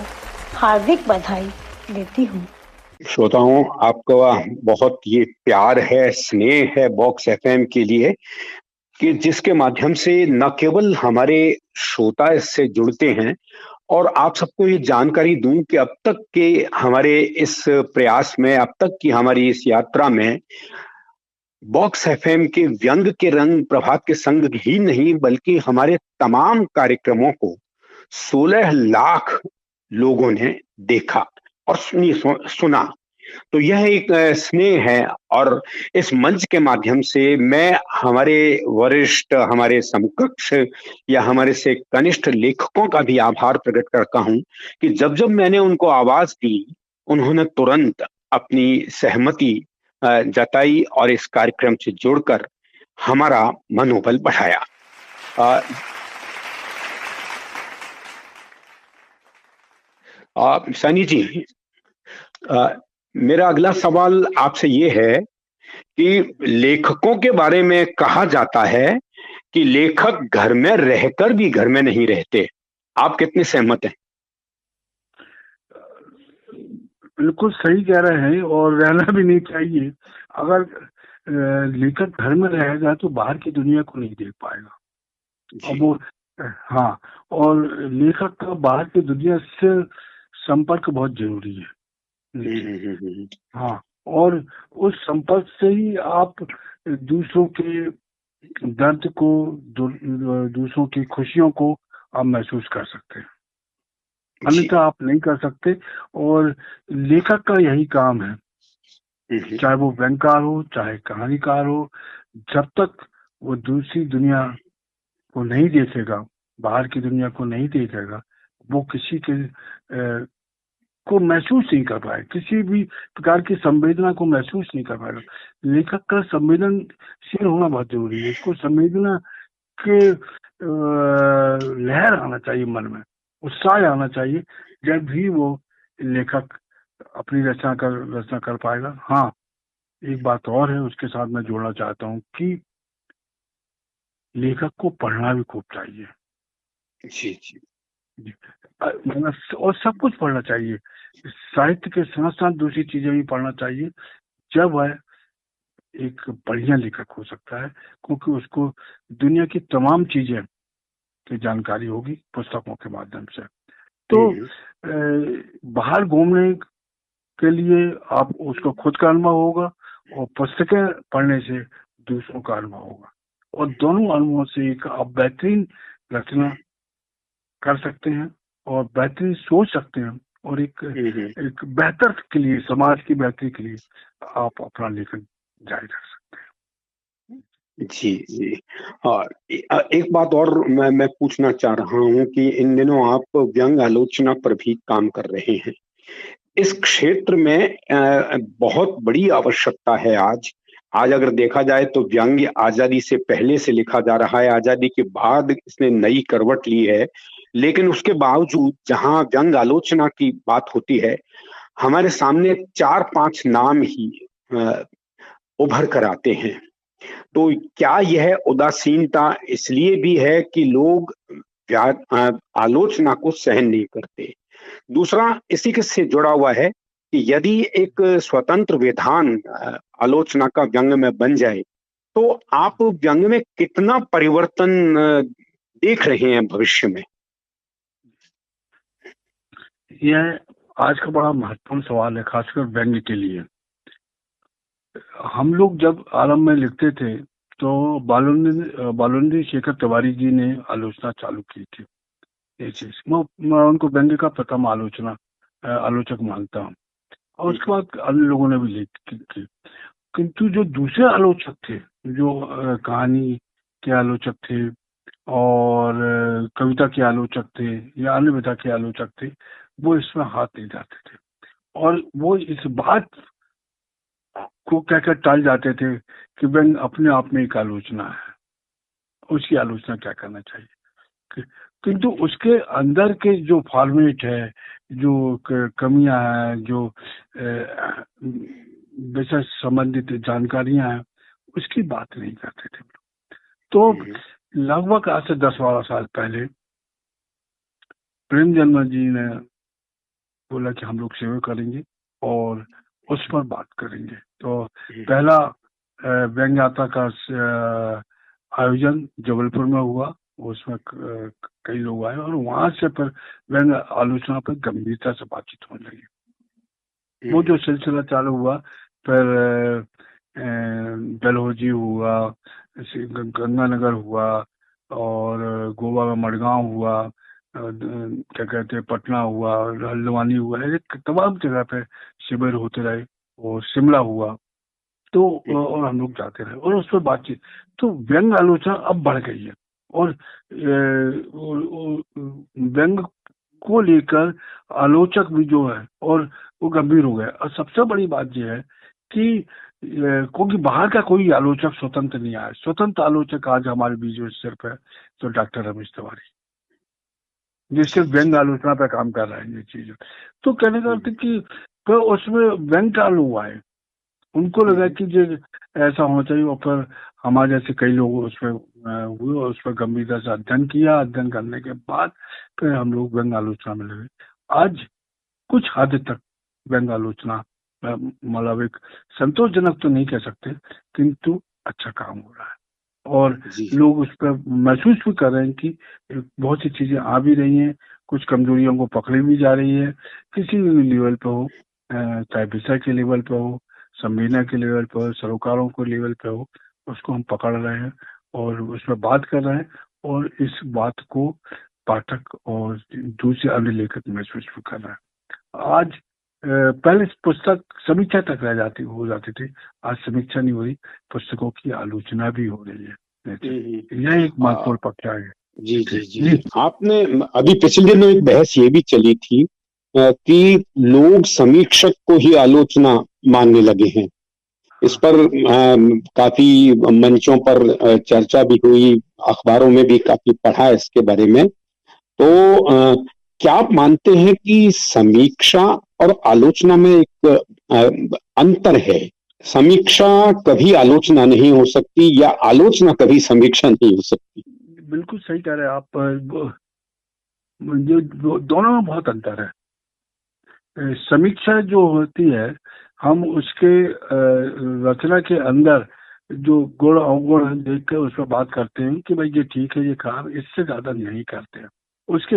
हार्दिक बधाई देती हूँ। श्रोताओं, आपका बहुत ये प्यार है, स्नेह है बॉक्स एफएम के लिए, कि जिसके माध्यम से न केवल हमारे श्रोता इससे जुड़ते हैं, और आप सबको ये जानकारी दूं कि अब तक के हमारे इस प्रयास में, अब तक की हमारी इस यात्रा में बॉक्स एफएम के व्यंग के रंग प्रभात के संग ही नहीं, बल्कि हमारे तमाम कार्यक्रमों को 16 लाख लोगों ने देखा और सुना। तो यह एक स्नेह है, और इस मंच के माध्यम से मैं हमारे वरिष्ठ, हमारे समकक्ष या हमारे से कनिष्ठ लेखकों का भी आभार प्रकट करता हूं कि जब जब मैंने उनको आवाज दी, उन्होंने तुरंत अपनी सहमति जताई और इस कार्यक्रम से जुड़कर हमारा मनोबल बढ़ाया। सैनी जी, मेरा अगला सवाल आपसे ये है कि लेखकों के बारे में कहा जाता है कि लेखक घर में रहकर भी घर में नहीं रहते। आप कितने सहमत हैं? बिल्कुल सही कह रहे हैं, और रहना भी नहीं चाहिए। अगर लेखक घर में रहेगा तो बाहर की दुनिया को नहीं देख पाएगा। अब वो हाँ, और लेखक का बाहर की दुनिया से संपर्क बहुत जरूरी है। हाँ, और उस संपर्क से ही आप दूसरों के दर्द को, दूसरों की खुशियों को आप महसूस कर सकते हैं, अन्यथा आप नहीं कर सकते। और लेखक का यही काम है, चाहे वो व्यंगकार हो चाहे कहानीकार हो, जब तक वो दूसरी दुनिया को नहीं देखेगा, बाहर की दुनिया को नहीं देखेगा, वो किसी के को महसूस नहीं कर पाए, किसी भी प्रकार की संवेदना को महसूस नहीं कर पाएगा। लेखक का संवेदनशील होना बहुत जरूरी है। इसको संवेदना के लहर आना चाहिए, मन में उत्साह आना चाहिए, जब भी वो लेखक अपनी रचना कर पाएगा। हाँ, एक बात और है, उसके साथ मैं जोड़ना चाहता हूँ कि लेखक को पढ़ना भी खूब चाहिए। जी जी जी। और सब कुछ पढ़ना चाहिए, साहित्य के साथ साथ दूसरी चीजें भी पढ़ना चाहिए, जब वह एक बढ़िया लेखक हो सकता है, क्योंकि उसको दुनिया की तमाम चीजें की जानकारी होगी पुस्तकों के माध्यम से। तो बाहर घूमने के लिए आप उसको खुद का अनुभव होगा और पुस्तकें पढ़ने से दूसरों का अनुभव होगा, और दोनों अनुभवों से एक आप बेहतरीन रचना कर सकते हैं और बेहतरीन सोच सकते हैं, और एक बेहतर के लिए, समाज की बेहतरी के लिए आप अपना लेखन जारी रख सकते हैं। जी जी। और एक बात और मैं पूछना चाह रहा हूँ कि इन दिनों आप व्यंग आलोचना पर भी काम कर रहे हैं। इस क्षेत्र में बहुत बड़ी आवश्यकता है आज अगर देखा जाए तो व्यंग्य आजादी से पहले से लिखा जा रहा है, आजादी के बाद इसने नई करवट ली है, लेकिन उसके बावजूद जहां व्यंग आलोचना की बात होती है, हमारे सामने 4-5 नाम ही उभर कर आते हैं। तो क्या यह उदासीनता इसलिए भी है कि लोग आलोचना को सहन नहीं करते? दूसरा इसी के से जुड़ा हुआ है कि यदि एक स्वतंत्र विधान आलोचना का व्यंग में बन जाए, तो आप व्यंग में कितना परिवर्तन देख रहे हैं भविष्य में? यह आज का बड़ा महत्वपूर्ण सवाल है, खासकर व्यंग के लिए। हम लोग जब आरंभ में लिखते थे तो बालुंदी शेखर तिवारी जी ने आलोचना चालू की थी। मैं उनको व्यंग्य का प्रथम आलोचक मानता हूँ, और उसके बाद अन्य लोगों ने भी लिखी थी। किंतु जो दूसरे आलोचक थे, जो कहानी के आलोचक थे और कविता के आलोचक थे या अन्य विधा के आलोचक थे, वो इसमें हाथ नहीं जाते थे, और वो इस बात को कहकर टाल जाते थे कि व्यंग अपने आप में एक आलोचना है, उसकी आलोचना क्या करना चाहिए। किंतु उसके अंदर के जो फॉर्मेट है, जो कमियां हैं, जो विषय संबंधित जानकारियां हैं, उसकी बात नहीं करते थे। तो लगभग आज से 10-12 साल पहले प्रेमचंद जी ने बोला कि हम लोग सेवा करेंगे और उस पर बात करेंगे। तो पहला व्यंग्यात्रा का आयोजन जबलपुर में हुआ, उसमें कई लोग आए, और वहां से फिर व्यंग आलोचना पर गंभीरता से बातचीत होने लगी। वो जो सिलसिला चालू हुआ, फिर डलहौजी हुआ, गंगानगर हुआ, और गोवा में मडगांव हुआ, क्या कहते हैं पटना हुआ, हल्द्वानी हुआ, तमाम जगह पे शिविर होते रहे, और शिमला हुआ। तो और हम लोग जाते रहे और उस पर बातचीत। तो व्यंग आलोचना अब बढ़ गई है, और व्यंग को लेकर आलोचक भी जो है और वो गंभीर हो गए। और सबसे बड़ी बात यह है कि क्योंकि बाहर का कोई आलोचक स्वतंत्र नहीं आया। स्वतंत्र आलोचक आज हमारे बीच में सिर्फ है तो डॉक्टर रमेश तिवारी, जो सिर्फ व्यंग आलोचना पे काम कर रहे हैं ये चीज। तो कहने का अर्थ कि तो उसमें व्यंग चालू हुआ है, उनको लगा कि जो ऐसा होना चाहिए, और फिर हमारे जैसे कई लोग उसमें हुए और उस पर गंभीरता से अध्ययन किया। अध्ययन करने के बाद फिर हम लोग व्यंग आलोचना में लगे। आज कुछ हद तक व्यंग आलोचना मतलब एक संतोषजनक तो नहीं कह सकते, किंतु अच्छा काम हो रहा है, और लोग उस पर महसूस भी कर रहे हैं कि बहुत सी चीजें आ भी रही हैं, कुछ कमजोरियों को पकड़ी भी जा रही है, किसी भी लेवल पे हो, चाहे विषय के लेवल पे हो, संवेदना के लेवल पर, सरोकारों के लेवल पे हो, उसको हम पकड़ रहे हैं और उसमें बात कर रहे हैं, और इस बात को पाठक और दूसरे अन्य लेखक महसूस कर रहे हैं। आज पहले पुस्तक समीक्षा तक हो जाती थी, आज समीक्षा नहीं हो रही, पुस्तकों की आलोचना भी हो रही है। यह एक महत्वपूर्ण पक्ष है। जी जी जी, आपने अभी पिछले दिनों एक बहस ये भी चली थी कि लोग समीक्षक को ही आलोचना मानने लगे हैं। इस पर काफी मंचों पर चर्चा भी हुई, अखबारों में भी काफी पढ़ा इसके बारे में। तो क्या आप मानते हैं कि समीक्षा और आलोचना में एक अंतर है? समीक्षा कभी आलोचना नहीं हो सकती या आलोचना कभी समीक्षा नहीं हो सकती? बिल्कुल सही कह रहे हैं आप। दोनों में बहुत अंतर है। समीक्षा जो होती है, हम उसके रचना के अंदर जो गुण अवगुण देख कर उस पर बात करते हैं कि भाई ये ठीक है, ये खराब, इससे ज्यादा नहीं करते हैं उसके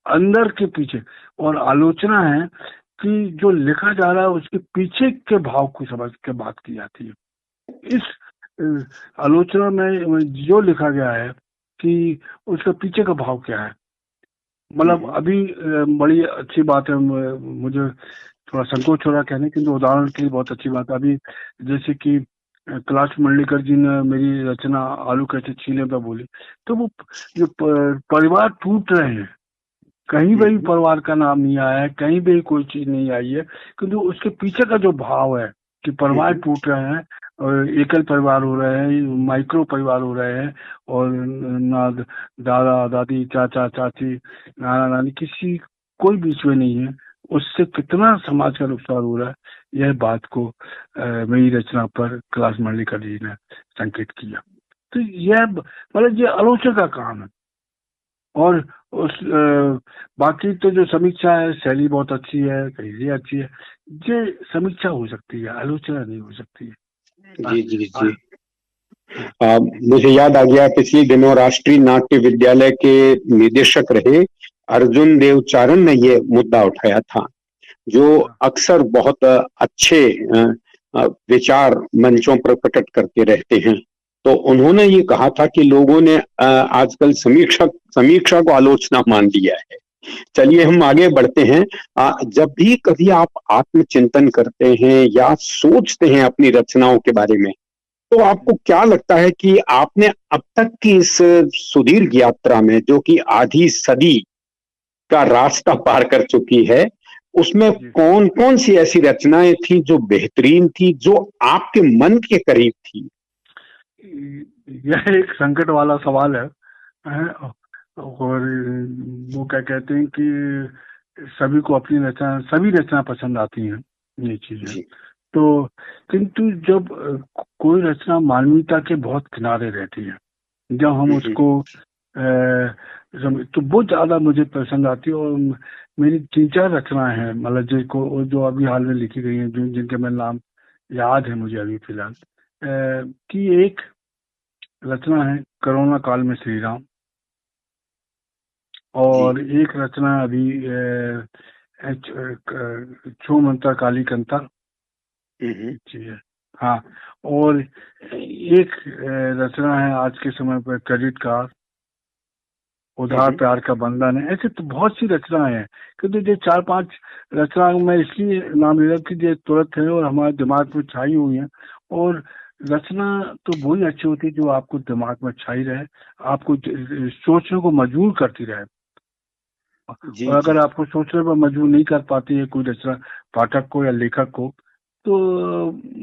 अंदर के पीछे। और आलोचना है कि जो लिखा जा रहा है उसके पीछे के भाव को समझ के बात की जाती है। इस आलोचना में जो लिखा गया है कि उसके पीछे का भाव क्या है, मतलब अभी बड़ी अच्छी बात है, मुझे थोड़ा संकोच हो रहा कहने की, तो उदाहरण के लिए बहुत अच्छी बात है। अभी जैसे कि कैलाश मंडलेकर जी ने मेरी रचना आलू कैसे छीले पे बोली, तो वो जो परिवार टूट रहे हैं, कहीं भी परिवार का नाम नहीं आया है, कहीं भी कोई चीज नहीं आई है, क्योंकि उसके पीछे का जो भाव है कि परिवार टूट रहे हैं, और एकल परिवार हो रहे हैं, माइक्रो परिवार हो रहे हैं, और ना दादा दादी, चाचा चाची, नाना नानी, किसी कोई बीच में नहीं है, उससे कितना समाज का नुकसान हो रहा है, यह बात को मेरी रचना पर कैलाश मंडलेकर जी ने संकेत किया। तो यह मतलब ये आलोचना का काम है। और उस बाकी तो जो समीक्षा है, शैली बहुत अच्छी है, कहीं अच्छी है, ये समीक्षा हो सकती है, आलोचना नहीं हो सकती है। जी जी जी, मुझे याद आ गया, पिछले दिनों राष्ट्रीय नाट्य विद्यालय के निदेशक रहे अर्जुन देवचारण ने ये मुद्दा उठाया था, जो अक्सर बहुत अच्छे विचार मंचों पर प्रकट करते रहते हैं। तो उन्होंने ये कहा था कि लोगों ने आजकल समीक्षा को आलोचना मान लिया है। चलिए हम आगे बढ़ते हैं। जब भी कभी आप आत्मचिंतन करते हैं या सोचते हैं अपनी रचनाओं के बारे में, तो आपको क्या लगता है कि आपने अब तक की इस सुदीर्घ यात्रा में, जो कि आधी सदी का रास्ता पार कर चुकी है, उसमें कौन कौन सी ऐसी रचनाएं थी जो बेहतरीन थी, जो आपके मन के करीब थी? यह एक संकट वाला सवाल है, और वो क्या कहते हैं कि सभी को सभी रचना पसंद आती हैं, ये चीज है। तो किंतु जब कोई रचना मानवीयता के बहुत किनारे रहती है, जब हम उसको तो बहुत ज्यादा मुझे पसंद आती है। और मेरी 3-4 रचनाएं हैं, मतलब जो अभी हाल में लिखी गई हैं, जिनके मैं नाम याद है मुझे अभी फिलहाल, कि एक रचना है कोरोना काल में श्री राम, और एक रचना अभी छो मंत्र काली कंतर जी है, हाँ, और एक रचना है आज के समय पर क्रेडिट कार्ड, उधार प्यार का बंधन है। ऐसे तो बहुत सी रचनाएं हैं, क्योंकि ये 4-5 रचना मैं इसलिए नाम ले रहा हूँ कि ये तुरंत है और हमारे दिमाग में छाई हुई है। और रचना तो वही अच्छी होती है जो आपको दिमाग में छाई रहे, आपको सोचने को मजबूर करती रहे। और अगर आपको सोचने पर मजबूर नहीं कर पाती है कोई रचना, पाठक को या लेखक को, तो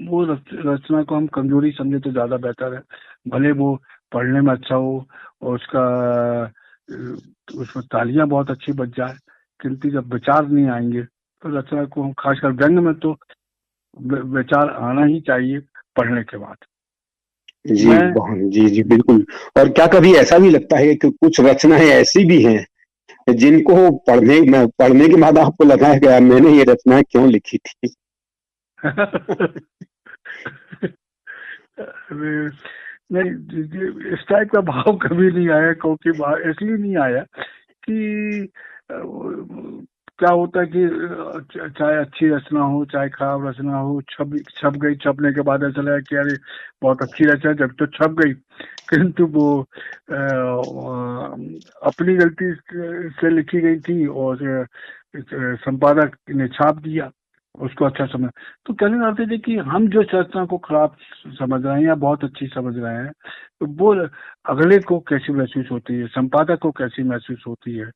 वो रचना को हम कमजोरी समझे तो ज्यादा बेहतर है। भले वो पढ़ने में अच्छा हो और उसमें तालियां बहुत अच्छी बज जाए, किंतु जब विचार नहीं आएंगे तो रचना को हम, खासकर व्यंग में तो विचार आना ही चाहिए पढ़ने के बाद। जी बिल्कुल। और क्या कभी ऐसा भी लगता है कि कुछ रचनाएं ऐसी भी हैं जिनको पढ़ने के बाद आपको लगा है कि मैंने ये रचना क्यों लिखी थी? नहीं, इस टाइप का भाव कभी नहीं आया, क्योंकि इसलिए नहीं आया कि क्या होता है कि चाहे अच्छी रचना हो चाहे खराब रचना हो, छप गई, छपने के बाद ऐसा लगा कि अरे बहुत अच्छी रचना जब तो छप गई, किंतु वो अपनी गलती से लिखी गई थी और संपादक ने छाप दिया, उसको अच्छा समझ। तो कहने लगते थे कि हम जो रचना को खराब समझ रहे हैं या बहुत अच्छी समझ रहे हैं, तो वो अगले को कैसी महसूस होती है, संपादक को कैसी महसूस होती है,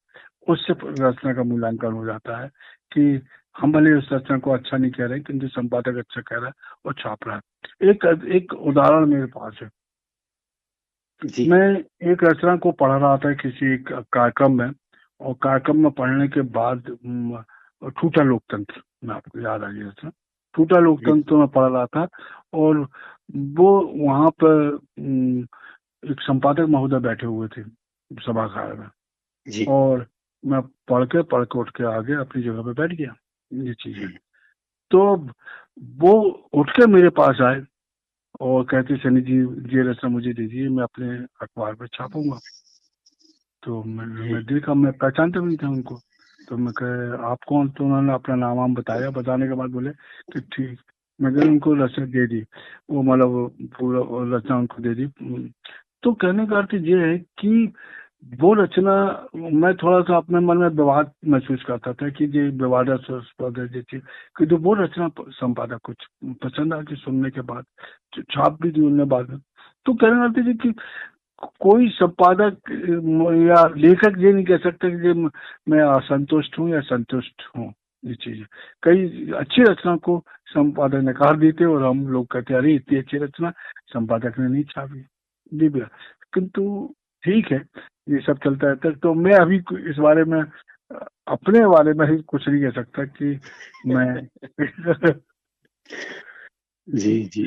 उससे रचना का मूल्यांकन हो जाता है कि हम भले उस रचना को अच्छा नहीं कह रहे किंतु संपादक अच्छा कह रहा है और छाप रहा है। एक उदाहरण मेरे पास है। जी। मैं एक रचना को पढ़ रहा था किसी कार्यक्रम में, और कार्यक्रम में पढ़ने के बाद ठूठा लोकतंत्र, मैं आपको याद आ गया रचना ठूठा लोकतंत्र में पढ़ रहा था, और वो वहां पर एक संपादक महोदय बैठे हुए थे सभागार में जी। और मैं पढ़ के उठ के आगे अपनी जगह पे बैठ गया। ये चीजें तो वो उठ के मेरे पास आए और कहते सनी जी ये रचना मुझे दीजिए, मैं अपने अखबार में छापूंगा। तो मैं देखा, मैं पहचानता भी नहीं था उनको। तो मैं कहे आप कौन? तो उन्होंने अपना नाम बताया, बताने के बाद बोले कि ठीक। मैंने उनको रचना दे दी, वो मतलब पूरा रचना उनको दे दी। तो कहने का अर्थ ये है कि वो रचना मैं थोड़ा सा अपने मन में विवाद महसूस करता था कि ये विवादास्पद है थी, कि तो वो रचना संपादक कुछ पसंद आती सुनने के बाद, छाप भी दी उन्होंने बाद में। तो कहने लगते थे कि कोई संपादक या लेखक ये नहीं कह सकता कि मैं असंतुष्ट हूँ या संतुष्ट हूँ। ये चीज कई अच्छी रचना को संपादक नकार देते और हम लोग कहते अरे इतनी अच्छी रचना संपादक ने नहीं छापी। जी भैया, किंतु ठीक है, ये सब चलता रहता है। तो मैं अभी इस बारे में अपने बारे में ही कुछ नहीं कह सकता कि मैं जी जी।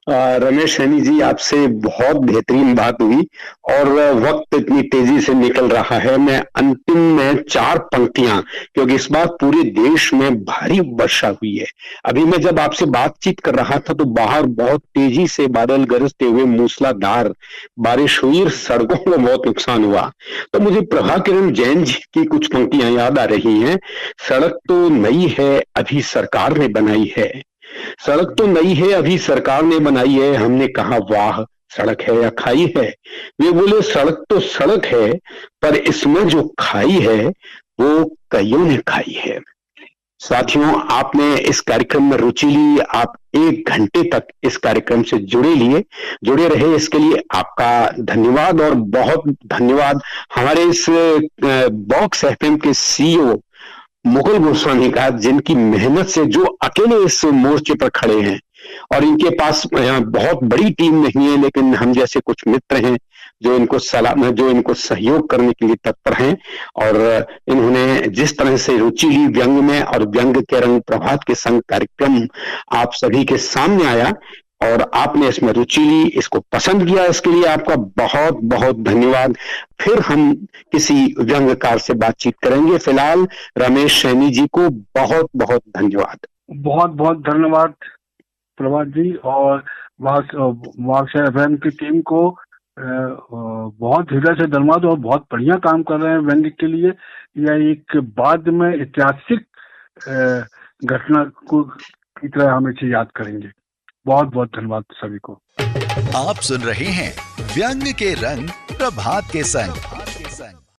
रमेश सैनी जी, आपसे बहुत बेहतरीन बात हुई और वक्त इतनी तेजी से निकल रहा है। मैं अंतिम में 4 पंक्तियां, क्योंकि इस बार पूरे देश में भारी वर्षा हुई है। अभी मैं जब आपसे बातचीत कर रहा था तो बाहर बहुत तेजी से बादल गरजते हुए मूसलाधार बारिश हुई और सड़कों को बहुत नुकसान हुआ। तो मुझे प्रभा किरण जैन जी की कुछ पंक्तियां याद आ रही हैं। सड़क तो नई है अभी सरकार ने बनाई है, सड़क तो नई है अभी सरकार ने बनाई है। हमने कहा वाह सड़क है या खाई है? वे बोले सड़क तो सड़क है पर इसमें जो खाई है वो कईयों ने खाई है। साथियों, आपने इस कार्यक्रम में रुचि ली, आप 1 घंटे तक इस कार्यक्रम से जुड़े रहे, इसके लिए आपका धन्यवाद। और बहुत धन्यवाद हमारे इस बॉक्स एफएम के सीईओ मुकुल गोस्वामी का, जिनकी मेहनत से जो अकेले इस मोर्चे पर खड़े हैं, और इनके पास बहुत बड़ी टीम नहीं है, लेकिन हम जैसे कुछ मित्र हैं जो इनको सहयोग करने के लिए तत्पर हैं। और इन्होंने जिस तरह से रुचि ली व्यंग में, और व्यंग के रंग प्रभात के संग कार्यक्रम आप सभी के सामने आया और आपने इसमें रुचि ली, इसको पसंद किया, इसके लिए आपका बहुत बहुत धन्यवाद। फिर हम किसी व्यंग्यकार से बातचीत करेंगे। फिलहाल रमेश सैनी जी को बहुत बहुत धन्यवाद। बहुत बहुत धन्यवाद प्रभात जी, और वाक्स एफएम की टीम को बहुत हृदय से धन्यवाद। और बहुत बढ़िया काम कर रहे हैं व्यंग्य के लिए। यह एक बाद में ऐतिहासिक घटना को की तरह हम इसे याद करेंगे। बहुत बहुत धन्यवाद सभी को। आप सुन रहे हैं व्यंग्य के रंग प्रभात के संग।